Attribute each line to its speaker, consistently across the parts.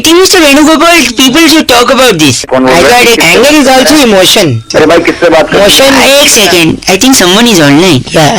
Speaker 1: think Mr. Venugopal, people should talk about this. I got it. Anger is also emotion.
Speaker 2: अरे भाई किससे बात कर
Speaker 1: Emotion. एक second. I think someone is online. Yeah.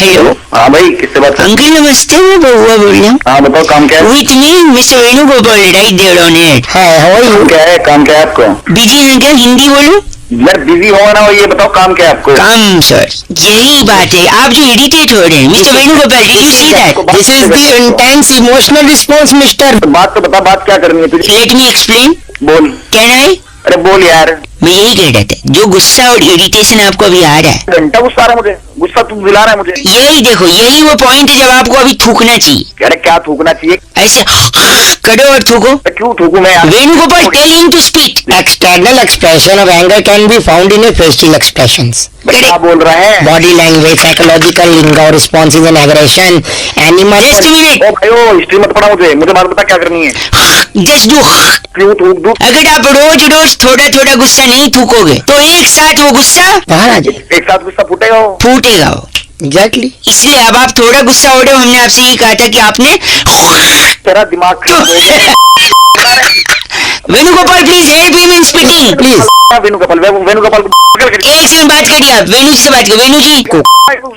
Speaker 1: Hello.
Speaker 2: हाँ भाई किससे बात कर
Speaker 1: अंकल नमस्ते, मैं बहुआ बोल रहा हूँ.
Speaker 2: हाँ बताओ काम क्या है
Speaker 1: With me, Mr. Venugopal, right there on it. Hi, how are you?
Speaker 2: क्या है काम क्या है आपको
Speaker 1: Busy हैं क्या? हिंदी बोलो.
Speaker 2: यार बिजी हो ना हो ये बताओ काम क्या है आपको
Speaker 1: काम सर, यही बात है. आप जो इरिटेट हो रहे हैं, mister Venugopal, did you see that?
Speaker 2: This is the
Speaker 1: intense emotional response, mister.
Speaker 2: बात तो बता बात क्या करनी है तुझे
Speaker 1: लेट मी एक्सप्लेन.
Speaker 2: बोल
Speaker 1: कहना है,
Speaker 2: अरे बोल यार
Speaker 1: मैं यही कह रहा था, जो गुस्सा और इरिटेशन आपको अभी आ रहा है,
Speaker 2: घंटा गुस्सा आ रहा है मुझे गुस्सा तू दिला रहा है मुझे
Speaker 1: यही देखो, यही वो पॉइंट है जब आपको अभी थूकना चाहिए.
Speaker 2: अरे क्या थूकना चाहिए
Speaker 1: ऐसे करो और थूको.
Speaker 2: क्यों थूकू मैं यार
Speaker 1: Venugopal, tell him to speak. External expression of anger can be found in your facial expressions.
Speaker 2: क्या बोल रहा है
Speaker 1: Body language, psychological lingo, responses and aggression, animal. Just a minute.
Speaker 2: ओ भाई ओ हिस्ट्री मत पढ़ा मुझे मुझे बात बता क्या करनी है
Speaker 1: Just do.
Speaker 2: क्यों थूक दूं
Speaker 1: अगर आप रोज रोज थोड़ा थोड़ा गुस्सा नहीं थूकोगे तो एक साथ वो गुस्सा बाहर आ जाए,
Speaker 2: एक साथ गुस्सा फूटेगा वो
Speaker 1: फूटेगा वो. एग्जैक्टली. इसलिए अब आप थोड़ा गुस्सा हो रहे हो, हमने आपसे ये कहा था कि आपने
Speaker 2: तेरा दिमाग खराब हो गया
Speaker 1: Venugopal please help him in speaking please.
Speaker 2: Venugopal Venugopal को पकड़ कर
Speaker 1: एक सेकंड बात करिए, आप वेणु जी से बात करिए. वेणु जी को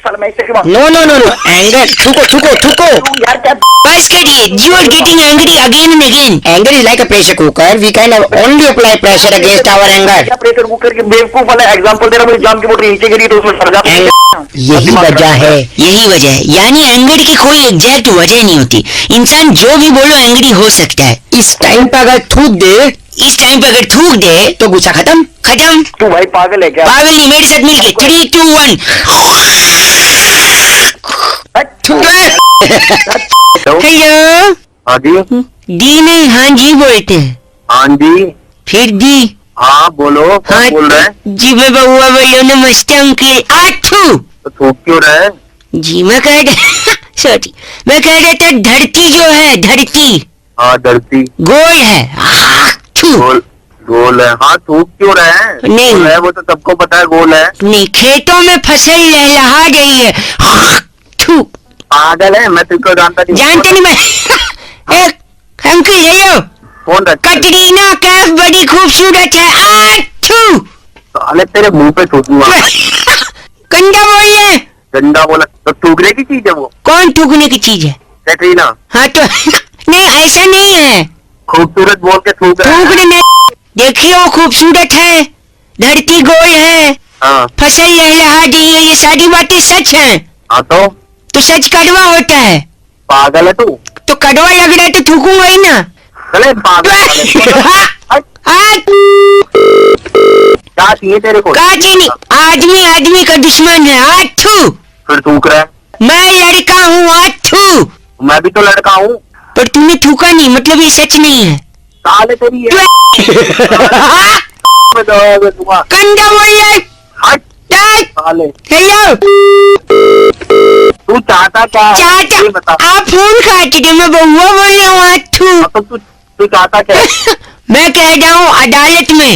Speaker 2: साला मैं इससे क्यों
Speaker 1: no no no no anger थूको थूको थूको
Speaker 2: यार क्या
Speaker 1: बस करिए. You are getting angry again and again. Anger is like a pressure cooker, we can only apply pressure against our anger.
Speaker 2: क्या प्रेशर कुकर के बेवकूफ वाला एग्जांपल दे रहा मुझे जाम की बोतल नीचे गिरी तो उसमें सड़ जाता है
Speaker 1: यही वजह है, यही वजह है. यानी एंगर की कोई एग्जैक्ट वजह नहीं होती. इंसान जो भी बोलो एंग्री हो सकता है. इस टाइम पे अगर थूक दे, इस टाइम पे अगर थूक दे तो गुस्सा खत्म खत्म.
Speaker 2: तू भाई पागल है क्या
Speaker 1: पागल नहीं, मेरे साथ मिलके 3, 2, 1. हेलो.
Speaker 2: हाँ जी
Speaker 1: दी नहीं, हाँ जी बोलते हैं.
Speaker 2: हाँ जी
Speaker 1: फिर दी.
Speaker 2: हाँ बोलो क्या
Speaker 1: हाँ
Speaker 2: बोल रहे हैं
Speaker 1: जी, मैं बहुआ बोल रहा हूँ. नमस्ते अंकल. आठू
Speaker 2: तो थूक क्यों रहे हैं
Speaker 1: जी, मैं कह रहा सॉरी, मैं कह रहा था धरती जो है, धरती
Speaker 2: हाँ धरती
Speaker 1: गोल है. आठू
Speaker 2: गोल गोल है हाँ थूक क्यों रहे हैं
Speaker 1: नहीं।
Speaker 2: गोल है वो तो सबको पता है गोल है
Speaker 1: नहीं, खेतों में फसल लहलहा रही है. आठू
Speaker 2: पागल है मैं तुझको जानता नहीं
Speaker 1: जानते नहीं मैं. एक अंकल हेलो,
Speaker 2: कौन रखता है?
Speaker 1: कटरीना कैफ बड़ी खूबसूरत है. आठू
Speaker 2: साले तेरे मुंह पे थूकूंगा
Speaker 1: कंडा बोल रहे हैं.
Speaker 2: गंदा बोला तो थूकने की चीज है वो
Speaker 1: कौन थूकने की चीज है?
Speaker 2: कैटरीना
Speaker 1: हाँ तो नहीं, ऐसा नहीं है.
Speaker 2: खूबसूरत बोल के थूक रहे हैं
Speaker 1: थूकने में देखिए, वो खूबसूरत है, धरती गोल है,
Speaker 2: हाँ
Speaker 1: फसल लहलहा रही है, ये सारी बातें सच हैं.
Speaker 2: हाँ
Speaker 1: तो सच कड़वा होता है,
Speaker 2: पागल है तू
Speaker 1: तो कड़वा लग रहा है तो थूकूंगा ही ना.
Speaker 2: चले पागल
Speaker 1: हाँ,
Speaker 2: क्या चाहिए तेरे को
Speaker 1: काजी नहीं, आदमी आदमी का दुश्मन है. आठू
Speaker 2: फिर थूक रहा है
Speaker 1: मैं लड़का हूँ. आठू
Speaker 2: मैं भी तो लड़का हूँ
Speaker 1: पर तूने थूका नहीं, मतलब ये सच नहीं है.
Speaker 2: साले तेरी है दूंगा
Speaker 1: कंडा बोल रहा है.
Speaker 2: हट
Speaker 1: हट.
Speaker 2: साले
Speaker 1: हेलो
Speaker 2: तू चाहता क्या है? ये बता
Speaker 1: चाचा, आप फोन काट रहे, मैं बहुआ बोल रहा हूँ. आठू
Speaker 2: अब तो तू चाहता क्या है?
Speaker 1: मैं कह रहा हूँ अदालत में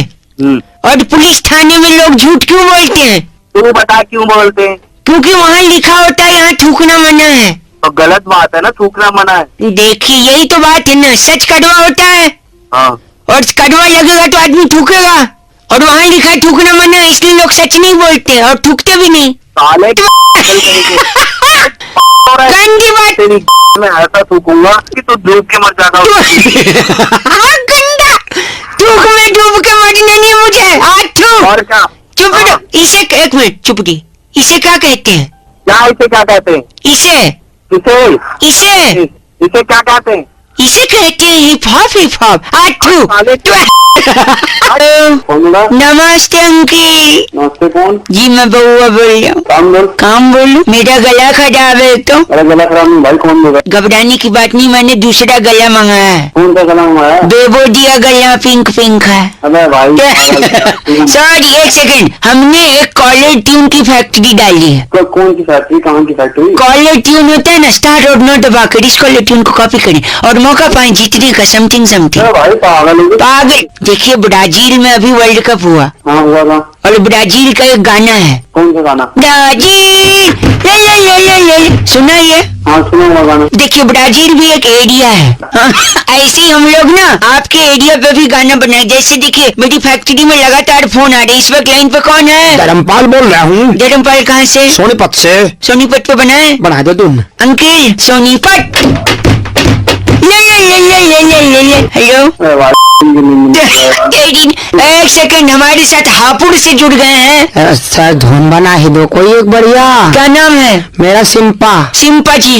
Speaker 1: और पुलिस थाने में लोग झूठ क्यों बोलते हैं?
Speaker 2: तू बता क्यों बोलते हैं
Speaker 1: क्योंकि वहाँ लिखा होता है यहाँ थूकना मना है.
Speaker 2: तो गलत बात है ना थूकना मना है
Speaker 1: देखिए यही तो बात है ना, सच कड़वा होता है
Speaker 2: हाँ
Speaker 1: और कड़वा लगेगा तो आदमी थूकेगा, और वहाँ लिखा है थूकना मना है, इसलिए लोग सच नहीं बोलते और थूकते भी नहीं.
Speaker 2: साले
Speaker 1: गंदी बात.
Speaker 2: तेरी मैं ऐसा थूकूंगा कि तू डूब के मर जाएगा
Speaker 1: गंदा. थूक में डूब के मरना नहीं मुझे. आठू
Speaker 2: और क्या
Speaker 1: चुप रहो. इसे एक मिनट चुप रही. इसे क्या कहते हैं?
Speaker 2: क्या इसे क्या कहते हैं
Speaker 1: इसे
Speaker 2: इसे
Speaker 1: इसे
Speaker 2: इसे क्या कहते हैं
Speaker 1: इसे कहते हैं हिप हॉप. Hip hop. आठू
Speaker 2: साले कौन बोला
Speaker 1: नमस्ते अंकल.
Speaker 2: नमस्ते कौन
Speaker 1: जी मैं बहुआ बोल रहा हूँ.
Speaker 2: काम बोल
Speaker 1: काम बोलूं? मेरा गला खराब है तो
Speaker 2: अरे गला खराब नहीं भाई कौन बोल रहा
Speaker 1: घबराने की बात नहीं, मैंने दूसरा गला मंगाया है.
Speaker 2: कौन सा गला मंगाया
Speaker 1: बेबो दिया गला पिंक पिंक है.
Speaker 2: अबे भाई
Speaker 1: सॉरी एक सेकंड, हमने एक कॉलर ट्यून की फैक्ट्री डाली है.
Speaker 2: कौन की फैक्ट्री कहाँ की फैक्ट्री
Speaker 1: कॉलर ट्यून होता है ना, स्टार और नो दबाकर इस कॉलर ट्यून को कॉपी करें और मौका पाए जीतने का, समथिंग समथिंग।
Speaker 2: भाई पागल है।
Speaker 1: पागल। देखिए ब्राजील में अभी वर्ल्ड कप हुआ
Speaker 2: हाँ हुआ था।
Speaker 1: और ब्राजील का एक गाना है,
Speaker 2: कौन सा गाना?
Speaker 1: ब्राजील ले। सुना ये?
Speaker 2: हाँ सुना हुआ गाना।
Speaker 1: देखिए ब्राजील भी एक एरिया है। ऐसे ही हम लोग ना आपके एरिया पे भी गाना बनाए। जैसे देखिए मेरी फैक्ट्री में लगातार फोन आ रहे, इस वक्त लाइन पे कौन है?
Speaker 3: धर्मपाल बोल रहा हूँ।
Speaker 1: धर्मपाल कहाँ से?
Speaker 3: सोनीपत से।
Speaker 1: सोनीपत पे बनाए?
Speaker 3: बना दो तुम।
Speaker 1: अंकिल सोनीपत ले। हेलो एक सेकंड, हमारे साथ हापुड़ से जुड़ गए हैं।
Speaker 3: सर धुन बना ही दो कोई एक बढ़िया।
Speaker 1: क्या नाम है?
Speaker 3: मेरा सिंपा।
Speaker 1: सिंपा जी।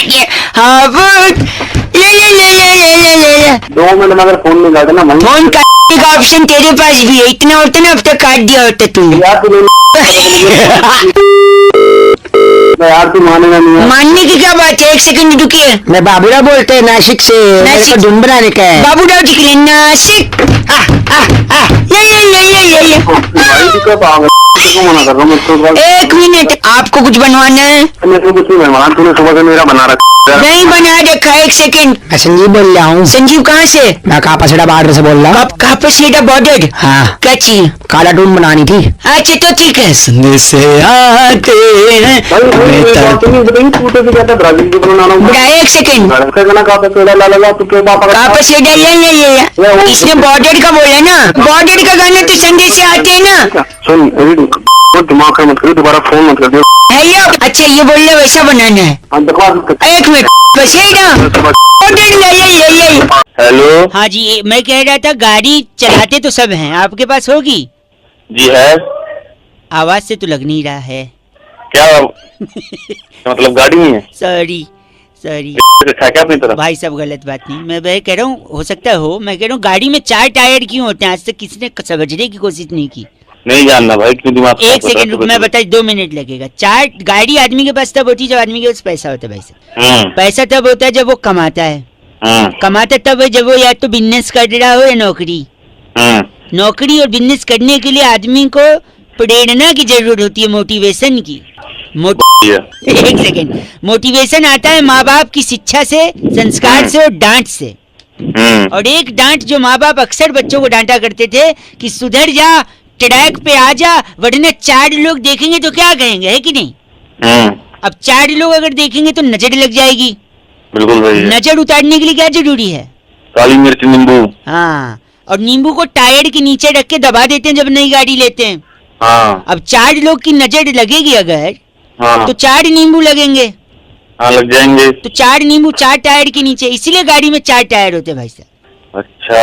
Speaker 1: ये हापुड़ ले।
Speaker 2: 2 मिनट में अगर फोन नहीं काटे ना
Speaker 1: फोन काटने का ऑप्शन तेरे पास भी है, इतना होता ना अब तक काट दिया होता तूने।
Speaker 2: यार तू मानेगा नहीं।
Speaker 1: मानने की क्या बात है, एक सेकंड रुकिए।
Speaker 3: मैं बाबूराव बोलते हैं नासिक से। मेरे को धुन बनाने का है।
Speaker 1: बाबूराव जी के लिए नासिक। ये।
Speaker 2: भाई तू क्या पागल? क्यों मना कर रहा हूँ मुझको?
Speaker 1: एक मिनट, आपको कुछ बनवाना है?
Speaker 2: मेरे को कुछ नहीं बनवाना, तूने सुबह से मेरा बना रखा।
Speaker 1: नहीं बना रखा, एक सेकंड।
Speaker 3: मैं संजीव बोल रहा हूँ।
Speaker 1: संजीव कहाँ से?
Speaker 3: मैं कापासीडा बॉर्डर से बोल रहा हूँ।
Speaker 1: कापासीडा बॉर्डर?
Speaker 3: हाँ।
Speaker 1: क्या चाहिए?
Speaker 3: काला टून बनानी थी।
Speaker 1: अच्छा तो ठीक है। संदेश से आते हैं। एक सेकंड, कापासीडा ले। इसने बॉर्डर का बोला ना, बॉर्डर का गाना तो संदेश से आते हैं ना।
Speaker 2: सुन दिमाग खराब मत करिए, दोबारा फोन मत कर दियो।
Speaker 1: हेलो, अच्छा ये बोल रहे वैसा बनाना है। एक मिनट बस यही ना।
Speaker 2: हेलो।
Speaker 1: हाँ जी, मैं कह रहा था गाड़ी चलाते तो सब हैं, आपके पास होगी?
Speaker 2: जी है।
Speaker 1: आवाज से तो लग नहीं रहा है।
Speaker 2: क्या मतलब गाड़ी नहीं है?
Speaker 1: सॉरी
Speaker 2: क्या अपनी तरफ?
Speaker 1: भाई सब गलत बात नहीं, मैं कह रहा हूँ हो सकता हो, मैं कह रहा हूँ गाड़ी में 4 टायर क्यों होते हैं? आज तक किसी ने समझने की कोशिश नहीं की।
Speaker 2: नहीं जानना भाई, क्यों दिमाग?
Speaker 1: एक सेकंड रुक, मैं बता 2 मिनट लगेगा। 4 गाड़ी आदमी के पास तब होती है जब आदमी के पास पैसा होता है। भाई साहब पैसा तब होता है जब वो कमाता है। कमाता तब है जब वो या तो बिजनेस कर रहा हो या नौकरी। नौकरी और बिजनेस करने के लिए आदमी को प्रेरणा की जरूरत होती है, मोटिवेशन की। एक सेकेंड, मोटिवेशन आता है माँ बाप की शिक्षा से, संस्कार से और डांट से। और एक डांट जो माँ बाप अक्सर बच्चों को डांटा करते थे कि सुधर जा, ट्रैक पे आ जा, वरना 4 लोग देखेंगे तो क्या कहेंगे, है कि नहीं? अब 4 लोग अगर देखेंगे तो नजर लग जाएगी।
Speaker 2: बिल्कुल भाई।
Speaker 1: नजर उतारने के लिए क्या जरूरी है?
Speaker 2: काली मिर्च, नींबू।
Speaker 1: हाँ, और नींबू को टायर के नीचे रख के दबा देते हैं जब नई गाड़ी लेते हैं।
Speaker 2: हाँ।
Speaker 1: अब 4 लोग की नजर लगेगी अगर,
Speaker 2: हाँ।
Speaker 1: तो 4 नींबू लगेंगे।
Speaker 2: हाँ लग जाएंगे।
Speaker 1: तो 4 नींबू 4 टायर के नीचे, इसीलिए गाड़ी में 4 टायर होते हैं भाई साहब।
Speaker 2: अच्छा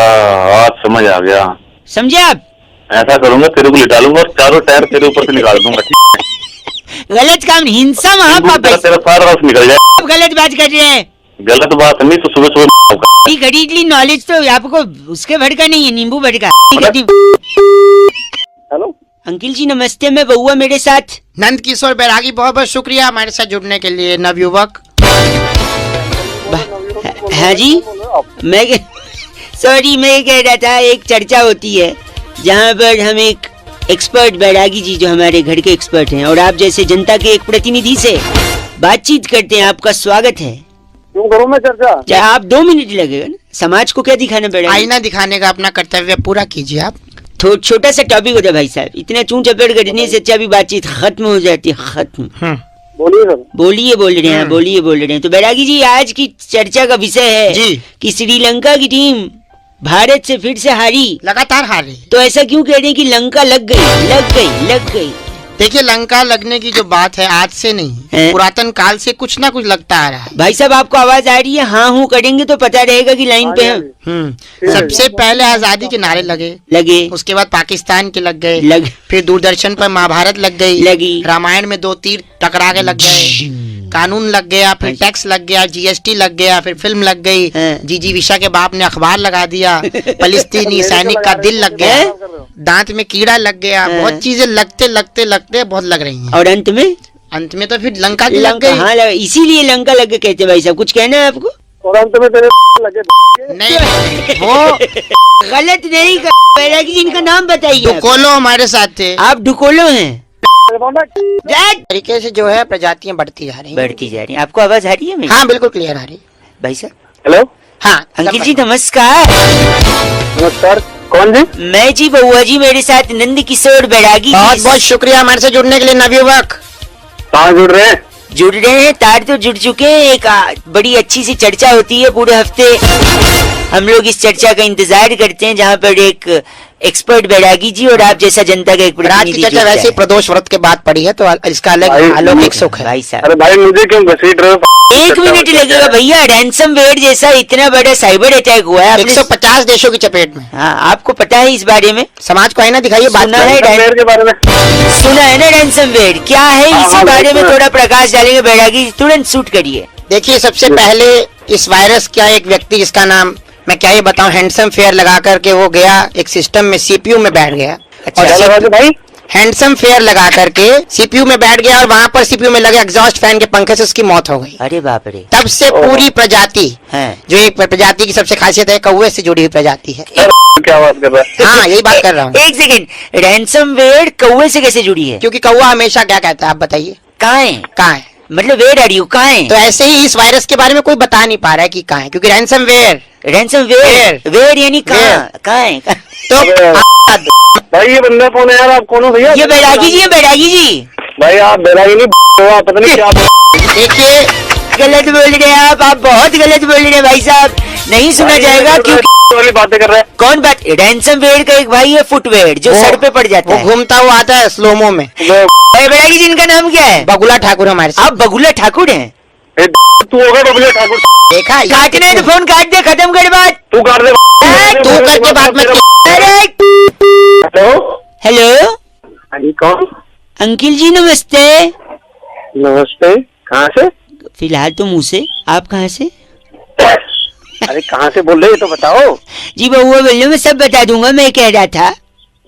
Speaker 2: आज समझ आ गया।
Speaker 1: समझे आप?
Speaker 2: ऐसा करूंगा, तेरे को लिटा लूंगा और 4 टायर तेरे ऊपर से निकाल दूंगा।
Speaker 1: गलत काम, हिंसा महापाप है।
Speaker 2: तेरा सारा रस निकल जाए।
Speaker 1: आप गलत बात कर रहे हैं।
Speaker 2: गलत बात नहीं तो सुबह
Speaker 1: खरीद ली नॉलेज, तो आपको उसके भड़का नहीं है, नींबू भड़का।
Speaker 2: हेलो
Speaker 1: अंकिल जी नमस्ते, मैं बउआ मेरे साथ।
Speaker 3: नंद किशोर बैरागी, बहुत बहुत शुक्रिया हमारे साथ जुड़ने के लिए नवयुवक।
Speaker 1: हाँ जी, मैं सॉरी, मैं कह रहा था एक चर्चा होती है जहाँ पर हम एक एक्सपर्ट बैरागी जी जो हमारे घर के एक्सपर्ट हैं और आप जैसे जनता के एक प्रतिनिधि से बातचीत करते हैं। आपका स्वागत है।
Speaker 2: क्यों करूं मैं चर्चा?
Speaker 1: क्या आप 2 मिनट लगेगा ना? समाज को क्या दिखाना पड़ेगा?
Speaker 3: आईना दिखाने का अपना कर्तव्य पूरा कीजिए आप।
Speaker 1: छोटा सा टॉपिक होता है भाई साहब, इतना चूं चपेट करने से अच्छा भी बातचीत खत्म हो जाती है। खत्म।
Speaker 2: बोलिए सर।
Speaker 1: बोलिए बोल रहे हैं, बोलिए बोल रहे हैं। तो बैरागी जी आज की चर्चा का विषय है
Speaker 3: जी
Speaker 1: कि श्रीलंका की टीम भारत से फिर से हारी,
Speaker 3: लगातार हारी।
Speaker 1: तो ऐसा क्यों कह रहे हैं कि लंका लग गई, लग गई, लग गई?
Speaker 3: देखिए लंका लगने की जो बात है आज से नहीं
Speaker 1: है?
Speaker 3: पुरातन काल से कुछ ना कुछ लगता आ रहा है।
Speaker 1: भाई साहब आपको आवाज आ रही है? हाँ हूँ करेंगे तो पता रहेगा कि लाइन पे हैं।
Speaker 3: सबसे पहले आजादी के नारे
Speaker 1: लगे,
Speaker 3: उसके बाद पाकिस्तान के लग गए,
Speaker 1: फिर
Speaker 3: दूरदर्शन पर महाभारत लग गई,
Speaker 1: लगी,
Speaker 3: रामायण में 2 तीर टकरा के लग गए, कानून लग गया, फिर टैक्स लग गया, जीएसटी लग गया, फिर फिल्म लग गई, जीजी विशा के बाप ने अखबार लगा दिया, फलस्तीनी सैनिक का दिल लग गया, दांत में कीड़ा लग गया, बहुत चीजें लगते लगते लगते बहुत लग रही हैं।
Speaker 1: और अंत में
Speaker 3: तो फिर लंका की लग गई।
Speaker 1: हाँ, इसीलिए लंका लग गए कहते भाई साहब। कुछ कहना है आपको?
Speaker 2: और अंत में तेरे लगे
Speaker 3: नहीं वो
Speaker 1: गलत नहीं कर, बैरागी जी इनका नाम बताइए।
Speaker 3: ढुकोलो हमारे साथ थे।
Speaker 1: आप ढुकोलो हैं?
Speaker 3: तरीके से जो है प्रजातियां बढ़ती जा रही हैं।
Speaker 1: बढ़ती जा रही है। आपको आवाज आ रही है मेरी?
Speaker 3: हाँ बिल्कुल क्लियर आ रही है।
Speaker 1: भाई साहब
Speaker 2: हेलो।
Speaker 3: हाँ
Speaker 1: अंकिल जी नमस्कार।
Speaker 2: नमस्कार, कौन जी?
Speaker 1: मैं जी बउआ जी, मेरे साथ नंद किशोर बैरागी
Speaker 3: बहुत
Speaker 1: जी।
Speaker 3: बहुत शुक्रिया हमारे से जुड़ने के लिए नवयुवक।
Speaker 2: कहाँ जुड़ रहे हैं?
Speaker 1: जुड़ रहे हैं, तार तो जुड़ चुके हैं। एक बड़ी अच्छी सी चर्चा होती है पूरे हफ्ते। हम लोग इस चर्चा का इंतजार करते हैं जहाँ पर एक एक्सपर्ट बैरागी जी और आप जैसा जनता का एक
Speaker 3: रात की
Speaker 1: प्रतिनिधि
Speaker 3: चर्चा
Speaker 1: जुड़ता
Speaker 3: वैसे ही
Speaker 1: है।
Speaker 3: प्रदोष व्रत के बाद पड़ी है तो इसका अलग
Speaker 2: भाई,
Speaker 3: अलौकिक सुख है।
Speaker 1: भाई साहब
Speaker 2: अरे भाई मुझे क्यों घसीट रहे हो?
Speaker 1: एक मिनट लगेगा भैया। रैंसमवेयर जैसा इतना बड़ा साइबर अटैक हुआ है आपने-
Speaker 3: 150 देशों की चपेट में।
Speaker 1: हाँ, आपको पता है इस बारे में?
Speaker 3: समाज को आईना दिखाइए, बात
Speaker 1: सुना
Speaker 3: करें।
Speaker 1: है
Speaker 2: रैंसमवेयर के बारे में
Speaker 1: सुना है ना रैंसमवेयर क्या है?
Speaker 2: हाँ,
Speaker 1: इसी
Speaker 2: हाँ,
Speaker 1: बारे में
Speaker 2: सुना।
Speaker 1: थोड़ा प्रकाश डालेंगे बैरागी जी, तुरंत शूट करिए।
Speaker 3: देखिए, सबसे पहले इस वायरस का एक व्यक्ति, जिसका नाम मैं क्या ये बताऊं, हैंडसम फेयर लगा करके वो गया एक सिस्टम में, सीपीयू में बैठ गया।
Speaker 1: अच्छा,
Speaker 2: क्या लगा दे भाई?
Speaker 3: हैंडसम फेयर लगा करके सीपीयू में बैठ गया और वहां पर सीपीयू में लगे एग्जॉस्ट फैन के पंखे से उसकी मौत हो गई।
Speaker 1: अरे बाप रे।
Speaker 3: तब से पूरी प्रजाति,
Speaker 1: हाँ।
Speaker 3: जो एक प्रजाति की सबसे खासियत है, कौवे से जुड़ी हुई प्रजाति है।
Speaker 2: क्या बात कर रहा है?
Speaker 3: हाँ, यही बात कर रहा हूँ।
Speaker 1: एक सेकंड, रैंसमवेयर कौवे से कैसे जुड़ी है?
Speaker 3: क्योंकि कौवा हमेशा क्या कहता है, आप बताइए
Speaker 1: कहाँ है?
Speaker 3: कहाँ है?
Speaker 1: मतलब वेयर आर यू, कहाँ है?
Speaker 3: तो ऐसे ही इस वायरस के बारे में कोई बता नहीं पा रहा है कि कहाँ है, क्योंकि रैंसमवेयर
Speaker 1: रैंसमवेयर वेयर यानी कहाँ? कहाँ है?
Speaker 3: तो
Speaker 2: भाई ये बंदा कौन है यार? आप कौन हो भैया?
Speaker 1: ये बैरागी जी है, बैरागी जी।
Speaker 2: भाई आप बैरागी नहीं हो, आप पता नहीं क्या
Speaker 3: देखिए,
Speaker 1: गलत बोल रहे हैं आप बहुत गलत बोल रहे हैं भाई साहब। नहीं सुना जाएगा क्योंकि
Speaker 2: वाली बातें कर रहे हैं।
Speaker 1: कौन बात? रैंसमवेयर का एक भाई है फुटवेयर, जो सर पे पड़ जाता
Speaker 3: वो
Speaker 1: है।
Speaker 3: घूमता हुआ आता है स्लोमो में।
Speaker 1: बैरागी जी, इनका नाम क्या है?
Speaker 3: बगुला ठाकुर हमारे साथ।
Speaker 1: आप बगुला ठाकुर हैं?
Speaker 2: तू होगा बबुले ठाकुर?
Speaker 3: देखा,
Speaker 1: काटना है तो फोन काट दे, खत्म कर बात।
Speaker 2: तू कर दे।
Speaker 3: तू करके बात मत की।
Speaker 1: अरे
Speaker 2: हेलो।
Speaker 1: हेलो
Speaker 2: हाँ जी, कौन?
Speaker 1: अंकिल जी नमस्ते।
Speaker 2: नमस्ते। कहाँ से?
Speaker 1: फिलहाल तो मुंह से, आप कहाँ से?
Speaker 2: अरे कहाँ से बोल रहे हो तो बताओ।
Speaker 1: जी बउआ बोल मैं सब बता दूंगा। मैं कह रहा था,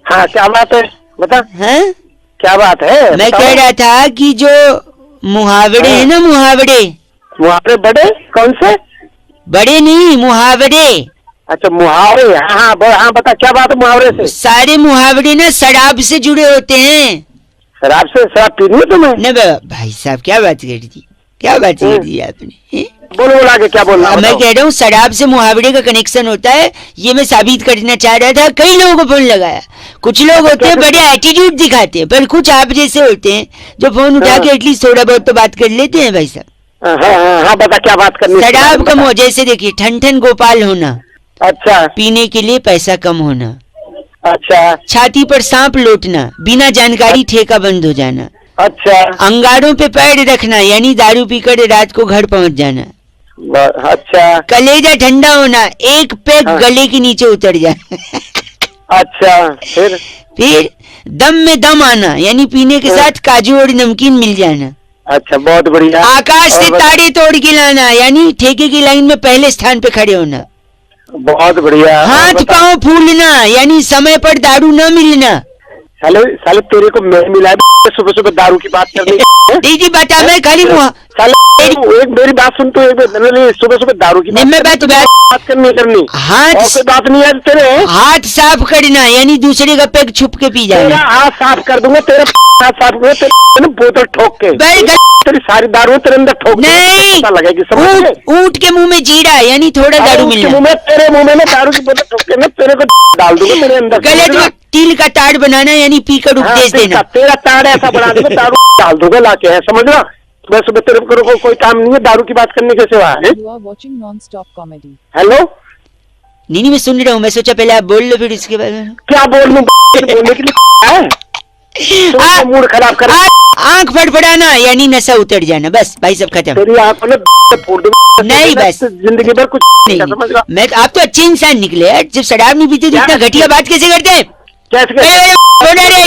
Speaker 2: हाँ क्या बात है बता।
Speaker 1: हाँ
Speaker 2: क्या बात है?
Speaker 1: मैं
Speaker 2: बताओ।
Speaker 1: कह रहा था कि जो मुहावरे है ना, मुहावरे
Speaker 2: मुहावरे बड़े कौन से?
Speaker 1: बड़े नहीं, मुहावरे
Speaker 2: अच्छा मुहावरे। हाँ हाँ हाँ बता क्या बात है मुहावरे से?
Speaker 1: सारे मुहावरे ना शराब से जुड़े होते हैं।
Speaker 2: शराब से? शराब पीनी है तुम्हें?
Speaker 1: न भाई साहब क्या बात कर दी, क्या बात कर दी आपने? हैं?
Speaker 2: बोलो बोला के क्या बोलना?
Speaker 1: मैं कह रहा हूँ शराब से मुहावरे का कनेक्शन होता है, ये मैं साबित करना चाह रहा था। कई लोगों को फोन लगाया। कुछ लोग होते हैं बड़े एटीट्यूड दिखाते हैं, पर कुछ आप जैसे होते हैं जो फोन उठा के एटलीस्ट थोड़ा बहुत तो बात कर लेते हैं भाई साहब।
Speaker 2: हाँ हाँ हाँ बता क्या बात करनी है?
Speaker 1: शराब कम हो, जैसे देखिए ठन ठन गोपाल होना,
Speaker 2: अच्छा
Speaker 1: पीने के लिए पैसा कम होना,
Speaker 2: अच्छा
Speaker 1: छाती पर सांप लौटना, बिना जानकारी ठेका बंद हो जाना,
Speaker 2: अच्छा
Speaker 1: अंगारों पे पैर रखना यानी दारू पीकर रात को घर पहुंच जाना,
Speaker 2: अच्छा
Speaker 1: कलेजा ठंडा होना, एक पैक
Speaker 2: हाँ।
Speaker 1: गले के नीचे उतर जाना,
Speaker 2: अच्छा
Speaker 1: फिर दम में दम आना यानी पीने के साथ काजू और नमकीन मिल जाना,
Speaker 2: अच्छा बहुत बढ़िया।
Speaker 1: आकाश से
Speaker 2: और बता-
Speaker 1: तारे तोड़ के लाना यानी ठेके की लाइन में पहले स्थान पे खड़े होना,
Speaker 2: बहुत बढ़िया। और
Speaker 1: हाथ
Speaker 2: बता-
Speaker 1: पांव फूलना यानी समय पर दारू न मिलना।
Speaker 2: साले साले तेरे को मैं मिला सुबह सुबह दारू की बात करनी।
Speaker 1: दीदी बता, मैं खाली
Speaker 2: साले एक मेरी बात सुन तो एक सुबह सुबह दारू की
Speaker 1: नहीं, मैं बात
Speaker 2: करनी
Speaker 1: हाथ
Speaker 2: और कोई बात नहीं है तेरे।
Speaker 1: हाथ साफ करना यानी दूसरे का पैक छुप के पी
Speaker 2: तेरा
Speaker 1: जाना।
Speaker 2: हाथ साफ कर दूंगा, तेरा हाथ साफ करूंगा, तेरे बोतल ठोक के
Speaker 1: बड़ी
Speaker 2: तेरी सारी दारू तेरे अंदर ठोक के
Speaker 1: नहीं,
Speaker 2: पता लगेगी। समझ गए?
Speaker 1: ऊंट के मुंह में जीरा यानी थोड़ा दारू
Speaker 2: उसके
Speaker 1: मिलना।
Speaker 2: मुंह में तेरे मुंह में ना दारू की बोतल ठोक के ना तेरे को डाल दूंगा तेरे अंदर।
Speaker 1: गले
Speaker 2: समझ
Speaker 1: में
Speaker 2: गया?
Speaker 1: तिल का ताड़ बनाना यानी पीकर
Speaker 2: हाँ,
Speaker 1: उपदेश देना।
Speaker 2: तेरा ताड़ ऐसा बना दूंगा दारू डाल दूंगा लाके, है समझ रहा? सुबह सुबह तेरे को कोई काम नहीं है दारू की बात करने के सिवा है।
Speaker 4: You are watching non-stop comedy.
Speaker 2: Hello
Speaker 1: नहीं मैं सुन रहा हूँ, मैं सोचा पहले आप बोल लो फिर उसके बाद में।
Speaker 2: क्या बोल लूं बोलने के लिए है?
Speaker 1: आ-
Speaker 2: मूड खराब कर
Speaker 1: आंख फड़फड़ाना यानी नशा उतर जाना। बस भाई सब खत्म।
Speaker 2: तेरी आंखों में फोड़ दूंगा।
Speaker 1: नहीं, बस।
Speaker 2: जिंदगी भर कुछ
Speaker 1: नहीं
Speaker 2: समझ रहा?
Speaker 1: मैं आप तो अच्छे इंसान निकले यार, जब शराब नहीं पीते तो
Speaker 2: क्या?
Speaker 1: इतना घटिया बात कैसे करते हैं?
Speaker 2: कैसे
Speaker 1: अरे, अरे, बोला रे।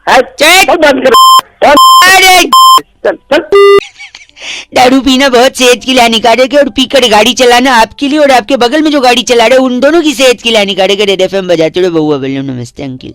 Speaker 2: है?
Speaker 1: चल।
Speaker 2: चल बंद कर।
Speaker 1: अरे
Speaker 2: चल चल।
Speaker 1: दारू पीना बहुत सेहत के लिए हानिकारक है और पीकर गाड़ी चलाना आपके लिए और आपके बगल में जो गाड़ी चला रहे हैं उन दोनों की सेहत के लिए हानिकारक है। रेड एफएम बजाते रहो। बउआ बोलो नमस्ते अंकिल।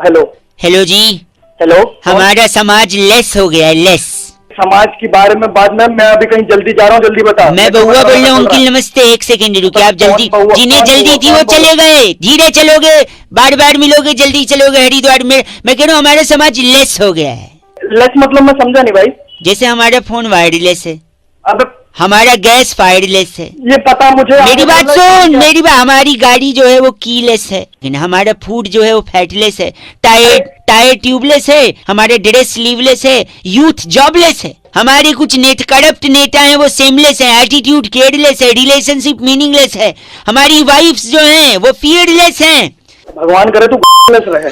Speaker 2: हेलो
Speaker 1: हेलो जी,
Speaker 2: हेलो।
Speaker 1: हमारा समाज लेस हो गया है, लेस।
Speaker 2: समाज के बारे में बात में मैं अभी कहीं जल्दी जा रहा हूँ, जल्दी बता।
Speaker 1: मैं बउआ बोल रहा हूँ अंकिल नमस्ते। एक सेकंड रुकिए, आप जल्दी,
Speaker 2: कौन बउआ?
Speaker 1: जिन्हें
Speaker 2: कौन
Speaker 1: जल्दी
Speaker 2: बउआ?
Speaker 1: थी वो
Speaker 2: कौन
Speaker 1: चले गए, धीरे चलोगे बार बार मिलोगे, जल्दी चलोगे हरिद्वार में। मैं कह रहा हूँ हमारा समाज लेस हो गया है।
Speaker 2: लेस मतलब मैं समझा नहीं भाई।
Speaker 1: जैसे हमारा फोन वायरलेस है,
Speaker 2: अब
Speaker 1: हमारा गैस फायरलेस है।
Speaker 2: ये पता मुझे।
Speaker 1: मेरी बात सुन, मेरी बात, हमारी गाड़ी जो है वो कीलेस है, लेकिन हमारा फूड जो है वो फैटलेस है, टायर ट्यूबलेस है, हमारे ड्रेस स्लीवलेस है, यूथ जॉबलेस है, हमारे कुछ करप्ट नेता हैं वो सेमलेस है, एटीट्यूड केयरलेस है, रिलेशनशिप मीनिंगलेस है, हमारी वाइफ्स जो हैं वो फियरलेस हैं।
Speaker 2: भगवान करे तू रहे।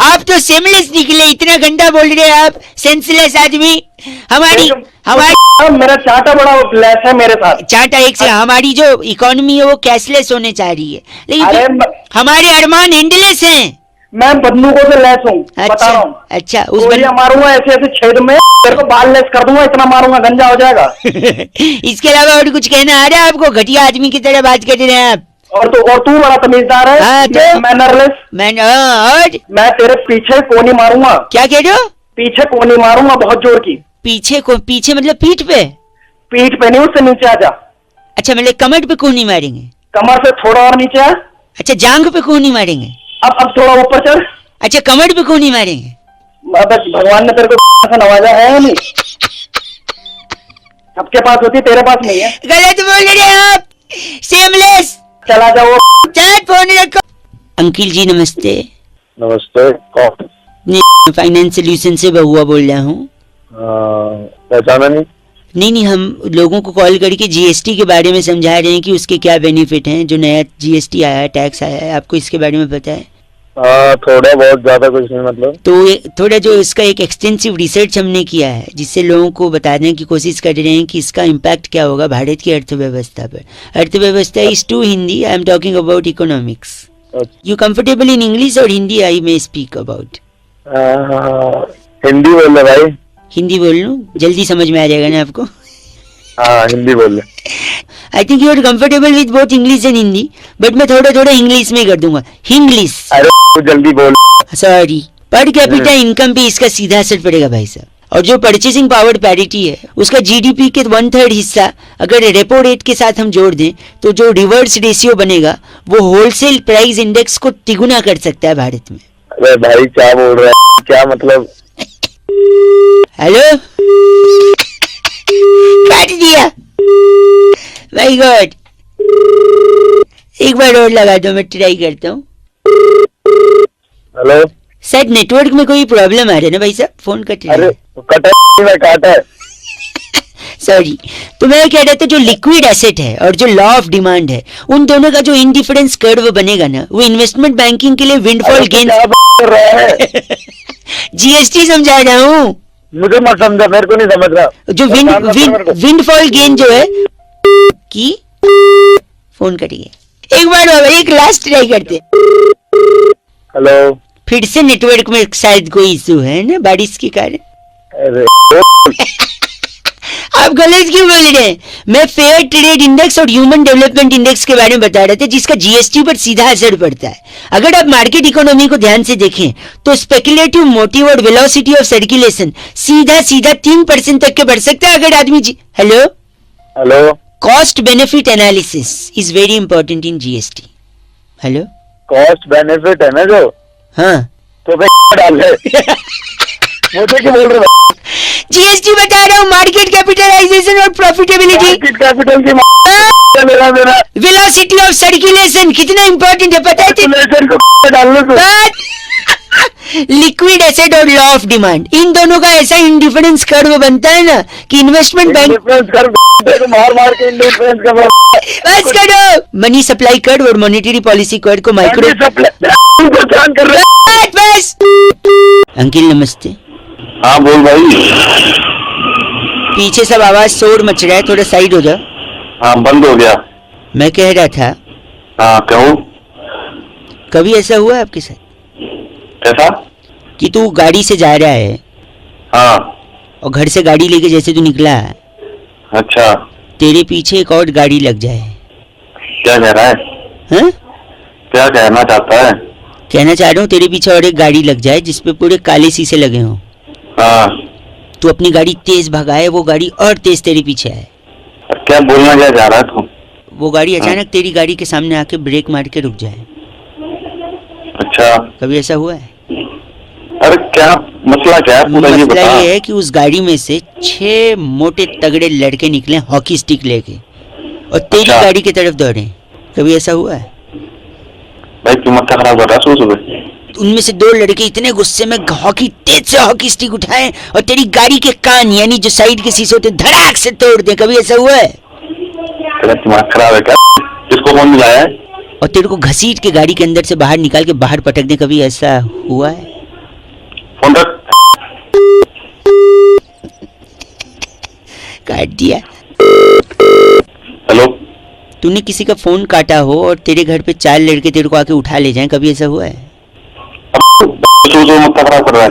Speaker 1: आप तो सेमलेस निकले, इतना गंदा बोल रहे हैं आप, सेंसलेस आदमी। हमारी
Speaker 2: मेरा चाटा बड़ा लेस है मेरे साथ।
Speaker 1: चाटा एक से, हमारी जो इकोनॉमी है वो कैशलेस होने चाह रही है, लेकिन हमारे अरमान एंडलेस हैं।
Speaker 2: मैं बंदूकों से लेस हूँ, बता रहा हूँ।
Speaker 1: अच्छा,
Speaker 2: उस मारूंगा ऐसे ऐसे छेद में, तेरे को बाल लेस कर दूंगा, इतना मारूंगा गंजा हो जाएगा।
Speaker 1: इसके अलावा और कुछ कहना आ रहा है आपको? घटिया आदमी की तरह बात कर रहे हैं आप।
Speaker 2: और तू बड़ा तमीजदार है।
Speaker 1: हाँ, तो
Speaker 2: मैनरलेस।
Speaker 1: और
Speaker 2: मैं तेरे पीछे कोनी मारूंगा।
Speaker 1: क्या कह रहे हो?
Speaker 2: पीछे कोनी मारूंगा, बहुत जोर की।
Speaker 1: पीछे मतलब पीठ पे?
Speaker 2: पीठ पे नहीं, उससे नीचे आ जा।
Speaker 1: अच्छा, मतलब कमर पे कोनी मारेंगे?
Speaker 2: कमर से थोड़ा और नीचे आ।
Speaker 1: अच्छा, जांघ पे कोनी मारेंगे?
Speaker 2: अब थोड़ा ऊपर चल।
Speaker 1: अच्छा, कमर पे कोनी मारेंगे?
Speaker 2: भगवान ने तेरे को नवाजा है या नहीं? सबके पास होती, तेरे पास नहीं है।
Speaker 1: गलत बोल रहे हैं आप, सेमलेस।
Speaker 2: चला जाओ,
Speaker 1: चल फोन रखो। अंकिल जी नमस्ते।
Speaker 2: नमस्ते, कौन?
Speaker 1: फाइनेंस सोल्यूशन से बहुआ बोल रहा हूँ।
Speaker 2: पहचाना नहीं?
Speaker 1: नहीं, हम लोगों को कॉल करके जीएसटी के बारे में समझा रहे हैं कि उसके क्या बेनिफिट हैं। जो नया जीएसटी आया है, टैक्स आया है, आपको इसके बारे में पता है?
Speaker 2: थोड़ा बहुत, ज्यादा कुछ नहीं मतलब।
Speaker 1: तो थोड़ा जो इसका एक एक्सटेंसिव रिसर्च हमने किया है, जिससे लोगों को बताने की कोशिश कर रहे हैं कि इसका इम्पैक्ट क्या होगा भारत की अर्थव्यवस्था पर। अर्थव्यवस्था is to Hindi, I am talking about economics. You comfortable in English और Hindi I may speak about?
Speaker 2: Hindi बोल ले भाई।
Speaker 1: हिंदी बोल लूं? जल्दी समझ में आ जाएगा ना आपको?
Speaker 2: हाँ, हिंदी बोल ले।
Speaker 1: I think you are comfortable with both English and Hindi, but मैं थोड़ा इंग्लिश में कर दूंगा। इंग्लिश।
Speaker 2: अरे जल्दी बोल।
Speaker 1: सॉरी। पर कैपिटा इनकम पे इसका सीधा असर पड़ेगा भाई साहब। और जो परचेसिंग पावर पैरिटी है, उसका जीडीपी के 1/3 हिस्सा अगर रेपो रेट के साथ हम जोड़ दें, तो जो रिवर्स रेशियो बनेगा वो होलसेल प्राइस इंडेक्स को तिगुना कर सकता है भारत में।
Speaker 2: अरे भाई क्या बोल रहा है, क्या मतलब?
Speaker 1: हेलो, काट दिया। माय गॉड, एक बार और लगा दो, मैं ट्राई करता हूँ।
Speaker 2: हेलो,
Speaker 1: शायद नेटवर्क में कोई प्रॉब्लम आ रहा है ना भाई साहब, फोन कट रहा है।
Speaker 2: काटा है।
Speaker 1: सॉरी। तो मैं कह रहा था, जो लिक्विड एसेट है और जो लॉ ऑफ डिमांड है, उन दोनों का जो इंडिफरेंस कर्व बनेगा ना, वो इन्वेस्टमेंट बैंकिंग के लिए विंडफॉल गेन। जीएसटी समझा रहा हूँ।
Speaker 2: मुझे मत समझा, मेरे को नहीं समझ रहा।
Speaker 1: जो विंडफॉल गेन जो है की फोन करिए एक बार और, एक लास्ट ट्राई करते।
Speaker 2: हेलो,
Speaker 1: फिर से नेटवर्क में शायद कोई इशू है ना, बारिश के कारण। आप गलत क्यों बोल रहे हैं? मैं फेयर ट्रेड इंडेक्स और ह्यूमन डेवलपमेंट इंडेक्स के बारे में बता रहे थे, जिसका जीएसटी पर सीधा असर पड़ता है। अगर आप मार्केट इकोनॉमी को ध्यान से देखें तो स्पेकुलेटिव मोटिव और वेलोसिटी ऑफ सर्कुलेशन सीधा 3% तक के बढ़ सकता है अगर आदमी hello
Speaker 2: hello,
Speaker 1: cost benefit analysis is very important in GST. Hello,
Speaker 2: cost benefit है ना जो? हाँ, तो डाल है। मुझे क्या बोल रहे हो?
Speaker 1: जीएसटी बता रहा हूँ, मार्केट कैपिटलाइजेशन और प्रॉफिटेबिलिटी।
Speaker 2: मार्केट कैपिटल की मेरा
Speaker 1: वेलोसिटी ऑफ सर्कुलेशन कितना इंपॉर्टेंट है पता है?
Speaker 2: डालने को
Speaker 1: लिक्विड एसेट और लॉ ऑफ डिमांड, इन दोनों का ऐसा इंडिफरेंस कर्व बनता है ना कि इन्वेस्टमेंट बैंक
Speaker 2: मार के इंडिफरेंस का
Speaker 1: बस करो। मनी सप्लाई कर्व और मॉनेटरी पॉलिसी कर्व को माइक्रो
Speaker 2: कर रहे।
Speaker 1: बस। अंकिल नमस्ते।
Speaker 2: हाँ बोल भाई।
Speaker 1: पीछे सब आवाज शोर मच रहा है, थोड़ा साइड हो जाओ।
Speaker 2: हाँ, बंद हो गया।
Speaker 1: मैं कह रहा था,
Speaker 2: हाँ कहूँ?
Speaker 1: कभी ऐसा हुआ आपके साथ
Speaker 2: कैसा
Speaker 1: कि तू गाड़ी से जा रहा है,
Speaker 2: हाँ,
Speaker 1: और घर से गाड़ी लेके जैसे तू निकला,
Speaker 2: अच्छा,
Speaker 1: तेरे पीछे एक और गाड़ी लग जाए?
Speaker 2: क्या कह रहा है?
Speaker 1: हाँ?
Speaker 2: क्या कहना चाहता है?
Speaker 1: कहना चाह रहा हूँ तेरे पीछे और एक गाड़ी लग जाए जिसपे पूरे काले शीशे लगे हों।
Speaker 2: हाँ,
Speaker 1: तू अपनी गाड़ी तेज भगाए, वो गाड़ी और तेज तेरे पीछे आए।
Speaker 2: क्या बोलना क्या चाह रहा है तू?
Speaker 1: वो गाड़ी अचानक तेरी गाड़ी के सामने आके ब्रेक मार के रुक जाए।
Speaker 2: अच्छा,
Speaker 1: कभी ऐसा हुआ है?
Speaker 2: अरे क्या
Speaker 5: मसला क्या है पूरा ये
Speaker 1: मसला
Speaker 5: बता।
Speaker 1: ये है कि उस गाड़ी में से 6 मोटे तगड़े लड़के निकले हॉकी स्टिक लेके और तेरी
Speaker 5: अच्छा।
Speaker 1: गाड़ी की तरफ दौड़े। कभी ऐसा हुआ है?
Speaker 5: भाई क्यों माथा खराब कर रहा है सुबह सुबह?
Speaker 1: उनमें से 2 लड़के इतने गुस्से में तेज से हॉकी स्टिक उठाए और तेरी गाड़ी के कान यानी जो साइड के शीशे होते हैं, धड़ाक से तोड़ दे। कभी ऐसा हुआ है?
Speaker 5: तेरा दिमाग खराब है क्या? किसको फोन मिलाया है?
Speaker 1: और तेरे को घसीट के गाड़ी के अंदर से बाहर निकाल के बाहर पटक दे। कभी ऐसा हुआ है?
Speaker 5: फोन रख।
Speaker 1: काट दिया।
Speaker 5: हेलो।
Speaker 1: तूने किसी का फोन काटा हो और तेरे घर पे 4 लड़के तेरे को आके उठा ले जाएं। कभी ऐसा हुआ है?
Speaker 5: सोचो माथा खराब कर रहा है।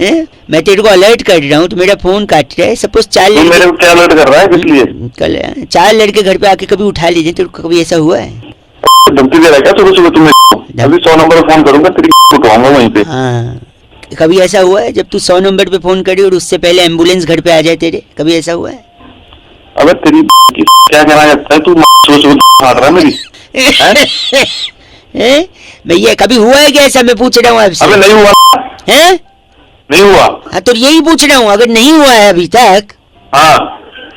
Speaker 1: हैं? मैं तेरे को अलर्ट कर रहा हूँ, तो मेरा फोन काट रहा है। सपोज 4
Speaker 5: तू मेरे
Speaker 1: लड़के
Speaker 5: को क्या अलर्ट कर रहा है किस लिए?
Speaker 1: कल 4 लड़के घर पे आके कभी उठा ले जाएं। तेरे को कभी ऐसा हुआ है?
Speaker 5: धमकी दे रहा है क्या सुबह सुबह तुम्हें? अभी 100 नंबर फोन करूंगा तेरी उठवाऊंगा वहीं पे।
Speaker 1: हाँ, कभी ऐसा हुआ है जब तू 100 नंबर पे फोन करे और उससे पहले एम्बुलेंस घर पे आ जाए तेरे? कभी ऐसा हुआ है?
Speaker 5: अबे तेरी क्या कहना चाहता है तू? सुबह सुबह फाड़ रहा है मेरी।
Speaker 1: हैं? भैया कभी हुआ है क्या ऐसा? मैं पूछ रहा हूँ आपसे।
Speaker 5: अबे नहीं हुआ।
Speaker 1: हैं?
Speaker 5: नहीं हुआ।
Speaker 1: हाँ, तो यही पूछ रहा हूँ। अगर नहीं हुआ है अभी तक
Speaker 5: हाँ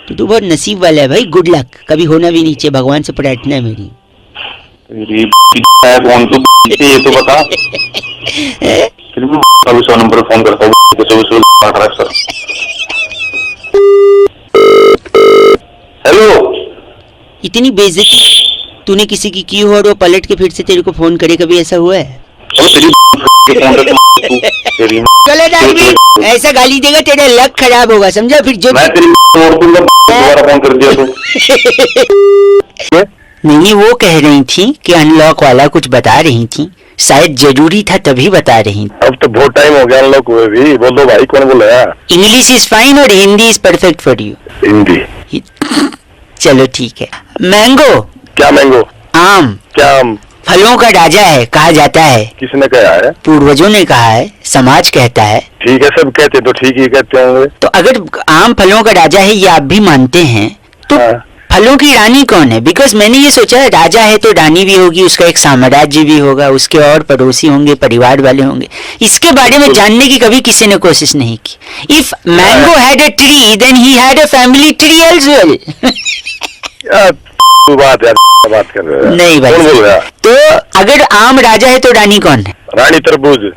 Speaker 1: तो तू बहुत नसीब वाला है भाई। Good luck. कभी होना भी नहीं चाहिए। भगवान से प्रार्थना है मेरी।
Speaker 5: तेरी है फोन तो ये तो बता। फिर मैं अभी 100 नंबर फोन करता हूँ सुबह सुबह फाड़ रहा है सर। हेलो।
Speaker 1: इतनी बेइज्जती तूने किसी की हो और वो पलट के फिर से तेरे को फोन करे। कभी ऐसा हुआ है?
Speaker 5: अबे तेरी फोन रख तू। तेरी
Speaker 1: गलत आदमी ऐसा गाली देगा तेरा लक खराब होगा, समझा? फिर जो
Speaker 5: मैं तेरी मोड़ दूंगा दोबारा फोन कर दिया तो।
Speaker 1: नहीं, वो कह रही थी कि अनलॉक वाला कुछ बता रही थी, शायद जरूरी था तभी बता रही।
Speaker 5: अब तो बहुत टाइम हो गया अनलॉक हुए भी। बोलो भाई कौन बोल रहा है?
Speaker 1: इंग्लिश इज फाइन और Hindi is perfect for you.
Speaker 5: Hindi.
Speaker 1: चलो ठीक है। मैंगो।
Speaker 5: क्या मैंगो?
Speaker 1: आम
Speaker 5: क्या आम?
Speaker 1: फलों का राजा है कहा जाता है।
Speaker 5: किसने कहा है?
Speaker 1: पूर्वजों ने कहा है, समाज कहता है।
Speaker 5: ठीक है सब कहते तो ठीक ही कहते होंगे।
Speaker 1: तो अगर आम फलों का राजा है ये आप भी मानते हैं तो
Speaker 5: हाँ।
Speaker 1: फलों की रानी कौन है? बिकॉज मैंने ये सोचा राजा है तो रानी भी होगी, उसका एक साम्राज्य भी होगा, उसके और पड़ोसी होंगे, परिवार वाले होंगे। इसके बारे में जानने की कभी किसी ने कोशिश नहीं की। If mango had a tree then he had a family tree as well.
Speaker 5: तू बात कर रहे हो?
Speaker 1: नहीं भाई।
Speaker 5: कौन बोल रहा है?
Speaker 1: तो अगर आम राजा है तो रानी कौन है?
Speaker 5: रानी तरबूज।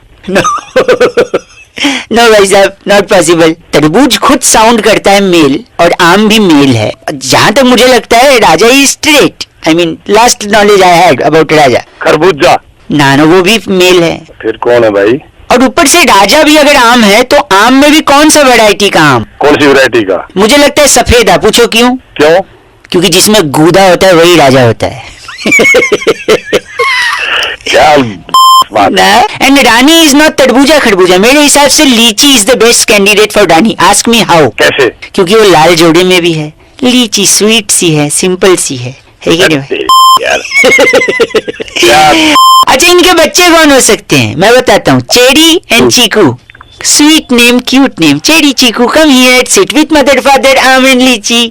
Speaker 1: नो भाई साहब, नॉट पॉसिबल। तरबूज खुद साउंड करता है मेल और आम भी मेल है। जहां तक मुझे लगता है Raja is straight. I mean last knowledge I had about Raja.
Speaker 5: खरबूजा।
Speaker 1: नानो वो भी मेल है।
Speaker 5: फिर कौन है भाई?
Speaker 1: और ऊपर से राजा भी अगर आम है तो आम में भी कौन सा वैरायटी का आम?
Speaker 5: कौन सी वैरायटी का?
Speaker 1: मुझे लगता है सफेदा। पूछो क्यों?
Speaker 5: क्यों?
Speaker 1: क्योंकि जिसमें गूदा होता है वही राजा होता है।
Speaker 5: क्या बात है?
Speaker 1: एंड रानी इज नॉट तरबूजा खरबूजा। मेरे हिसाब से लीची is the best candidate for Rani. Ask me how.
Speaker 5: कैसे?
Speaker 1: क्योंकि वो लाल जोड़े में भी है। लीची स्वीट सी है, सिंपल सी है कि नहीं भाई?
Speaker 5: यार क्या?
Speaker 1: अच्छा, इनके बच्चे कौन हो सकते हैं? मैं बताता हूँ। Cherry and Chiku. Sweet name, cute name. Cherry Chiku come here, sit with mother father, Aam and lychee.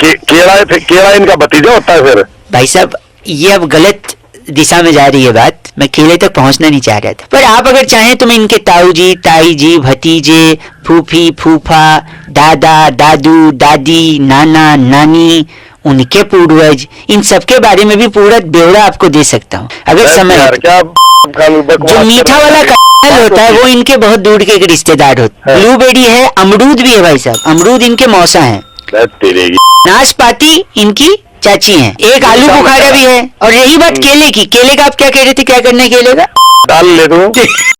Speaker 5: केला इनका भतीजा होता है फिर?
Speaker 1: भाई साहब ये अब गलत दिशा में जा रही है बात। मैं केले तक पहुंचना नहीं चाह रहा था। पर आप अगर चाहें तो मैं इनके ताऊ जी, ताई जी, भतीजे, फूफी, फूफा, दादा, दादू, दादी, नाना, नानी, उनके पूर्वज, इन सबके बारे में भी पूरा ब्यौरा आपको दे सकता हूँ अगर समय
Speaker 5: यार क्या
Speaker 1: जो मीठा वाला कटहल होता है वो इनके बहुत दूर के एक रिश्तेदार होते हैं। ब्लूबेरी है, अमरूद भी है भाई साहब। अमरूद इनके मौसा हैं। नाशपाती इनकी चाची हैं। एक आलू बुखारा भी है। और रही बात केले की, केले का आप क्या कह रहे थे? क्या करना है केले का?
Speaker 5: डाल ले दो।